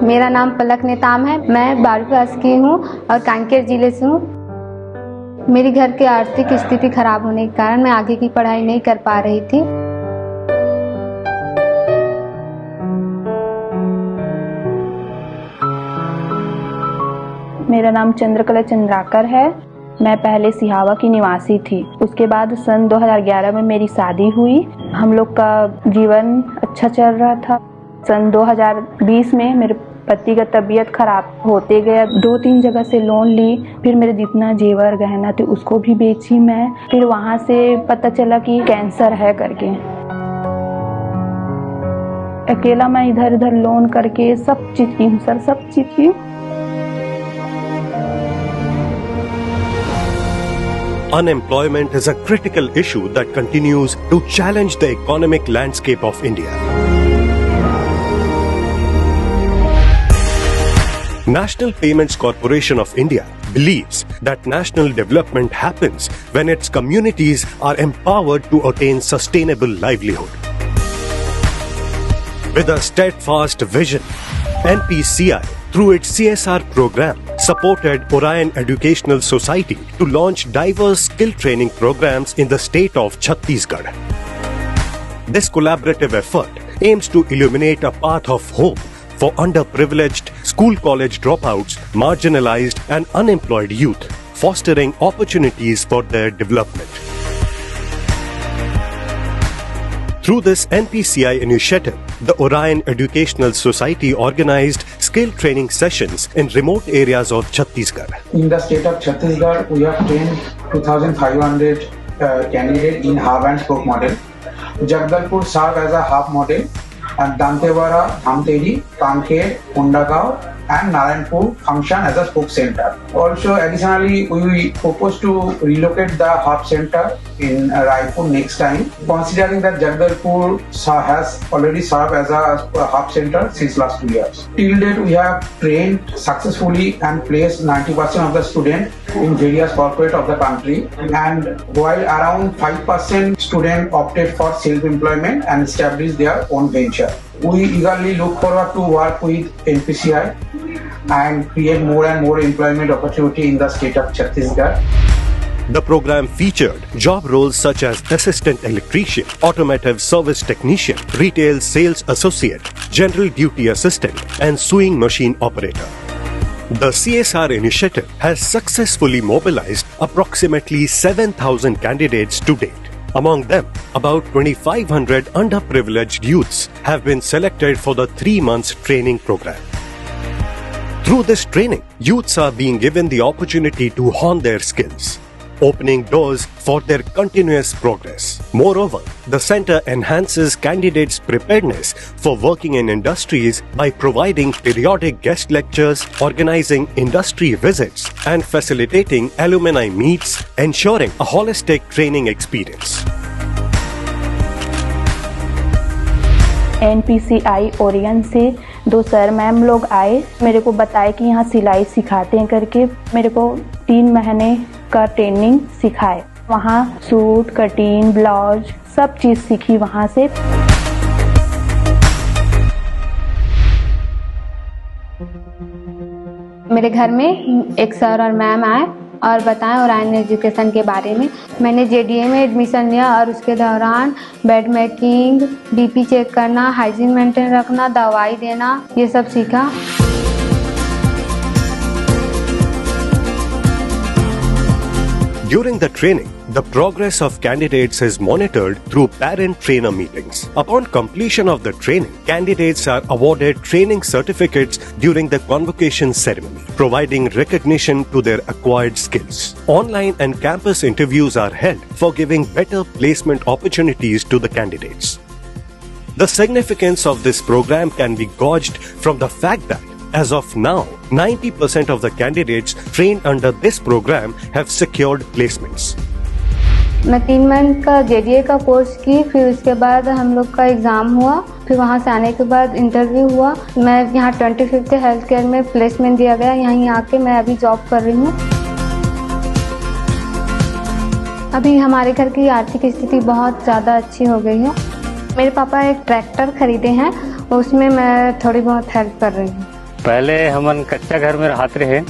मेरा नाम पलक नेताम है। मैं 12वीं पास की हूँ और कांकेर जिले से हूँ। मेरी घर की आर्थिक स्थिति खराब होने के कारण मैं आगे की पढ़ाई नहीं कर पा रही थी। मेरा नाम चंद्रकला चंद्राकर है। मैं पहले सिहावा की निवासी थी। उसके बाद सन 2011 में मेरी शादी हुई। हम लोग का जीवन अच्छा चल रहा था। सन 2020 में मेरे पति का तबीयत खराब होते गया। 2-3 जगह से लोन ली। फिर मेरे जितना जेवर गहना थे उसको भी बेची मैं। फिर वहाँ से पता चला कि कैंसर है करके। अकेला मैं इधर उधर लोन करके सब चीज की हूँ सर, सब चीज की। Unemployment is a critical issue that continues to challenge the economic landscape of India. National Payments Corporation of India believes that national development happens when its communities are empowered to attain sustainable livelihood. With a steadfast vision, NPCI, through its CSR program, supported Orion Educational Society to launch diverse skill training programs in the state of Chhattisgarh. This collaborative effort aims to illuminate a path of hope for underprivileged school-college dropouts, marginalized and unemployed youth, fostering opportunities for their development. Through this NPCI initiative, the Orion Educational Society organized skill training sessions in remote areas of Chhattisgarh. In the state of Chhattisgarh, we have trained 2,500 candidates in hub and spoke model. Jagdalpur served as a hub model, and Dantewara, Dhamteri, Kanker, Kundagaon and Narayanpur function as a spoke center. Also, additionally, we propose to relocate the hub center in Raipur next time, considering that Jagdalpur has already served as a hub center since last 2 years. Till date, we have trained successfully and placed 90% of the students in various corporates of the country, and while around 5% students opted for self-employment and established their own venture. We eagerly look forward to work with NPCI and create more and more employment opportunity in the state of Chhattisgarh. The program featured job roles such as assistant electrician, automotive service technician, retail sales associate, general duty assistant, and sewing machine operator. The CSR initiative has successfully mobilized approximately 7,000 candidates to date. Among them, about 2,500 underprivileged youths have been selected for the 3 months training program. Through this training, youths are being given the opportunity to hone their skills, opening doors for their continuous progress. Moreover, the center enhances candidates' preparedness for working in industries by providing periodic guest lectures, organizing industry visits, and facilitating alumni meets, ensuring a holistic training experience. NPCI Orion से 2 sir ma'am लोग आए, मेरे को बताए कि यहाँ सिलाई सिखाते हैं करके। मेरे को 3 महीने का ट्रेनिंग सिखाए। वहाँ सूट, कटिंग, ब्लाउज सब चीज़ सीखी वहाँ से। मेरे घर में एक सर और मैम आए और बताएं ओरायन एजुकेशन के बारे में। मैंने JDA में एडमिशन लिया और उसके दौरान बेड मेकिंग, BP चेक करना, हाइजीन मेंटेन रखना, दवाई देना, ये सब सीखा। During the training, the progress of candidates is monitored through parent-trainer meetings. Upon completion of the training, candidates are awarded training certificates during the convocation ceremony, providing recognition to their acquired skills. Online and campus interviews are held for giving better placement opportunities to the candidates. The significance of this program can be gauged from the fact that as of now, 90% of the candidates trained under this program have secured placements. मैं 3 month का JDA का course की, फिर उसके बाद हम लोग का एग्ज़ाम हुआ, फिर वहाँ से आने के बाद इंटरव्यू हुआ। मैं यहाँ 25th हेल्थ केयर में प्लेसमेंट दिया गया। यहीं आके मैं अभी जॉब कर रही हूँ। अभी हमारे घर की आर्थिक स्थिति बहुत ज़्यादा अच्छी हो गई है। मेरे पापा एक ट्रैक्टर खरीदे हैं, उसमें मैं थोड़ी बहुत हेल्प कर रही हूँ। पहले हमन कच्चा घर में रहते रहे,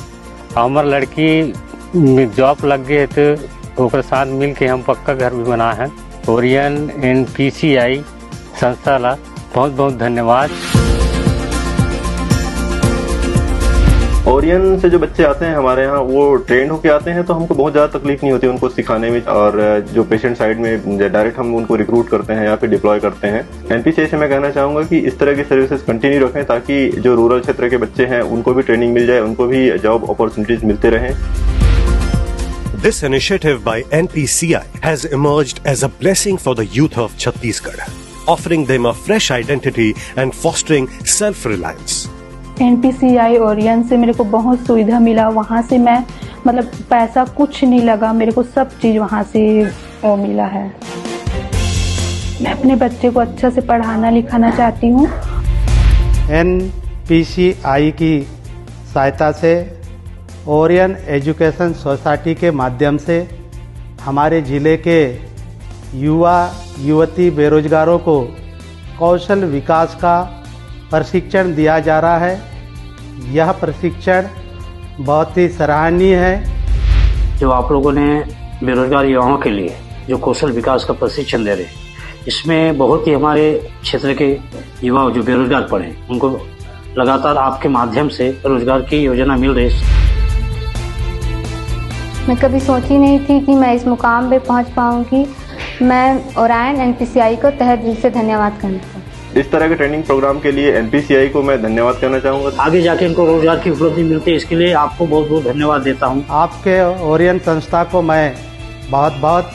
हमार लड़की जॉब लग गए तो ओकर साथ मिल के हम पक्का घर भी बना है। ओरियन NPCI संस्था ला बहुत बहुत धन्यवाद। ओरियन से जो बच्चे आते हैं हमारे यहाँ, वो ट्रेंड होके आते हैं, तो हमको बहुत ज़्यादा तकलीफ नहीं होती उनको सिखाने में। और जो पेशेंट साइड में डायरेक्ट हम उनको रिक्रूट करते हैं या फिर डिप्लॉय करते हैं। NPCI से मैं कहना चाहूँगा कि इस तरह की सर्विसेज कंटिन्यू रखें, ताकि जो रूरल क्षेत्र के बच्चे हैं उनको भी ट्रेनिंग मिल जाए, उनको भी जॉब अपॉर्चुनिटीज मिलते रहें। This initiative by NPCI has emerged as a blessing for the youth of Chhattisgarh, offering them a fresh identity and fostering self-reliance. NPCI Orion से मेरे को बहुत सुविधा मिला। वहाँ से मैं मतलब पैसा कुछ नहीं लगा, मेरे को सब चीज़ वहाँ से मिला है। मैं अपने बच्चे को अच्छा से पढ़ाना लिखाना चाहती हूँ। NPCI की सहायता से ओरियन एजुकेशन सोसाइटी के माध्यम से हमारे ज़िले के युवा युवती बेरोजगारों को कौशल विकास का प्रशिक्षण दिया जा रहा है। यह प्रशिक्षण बहुत ही सराहनीय है। जो आप लोगों ने बेरोजगार युवाओं के लिए जो कौशल विकास का प्रशिक्षण दे रहे हैं, इसमें बहुत ही हमारे क्षेत्र के युवा जो बेरोजगार पड़े उनको लगातार आपके माध्यम से रोजगार की योजना मिल रही है। मैं कभी सोची नहीं थी कि मैं इस मुकाम पे पहुंच पाऊंगी। मैं ओरियन NPCI को तहे दिल से धन्यवाद करना चाहूँगी। इस तरह के ट्रेनिंग प्रोग्राम के लिए NPCI को मैं धन्यवाद करना चाहूँगा। आगे जाके इनको रोजगार की उपलब्धि मिलती है, इसके लिए आपको बहुत बहुत धन्यवाद देता हूँ। आपके ओरियन संस्था को मैं बहुत बहुत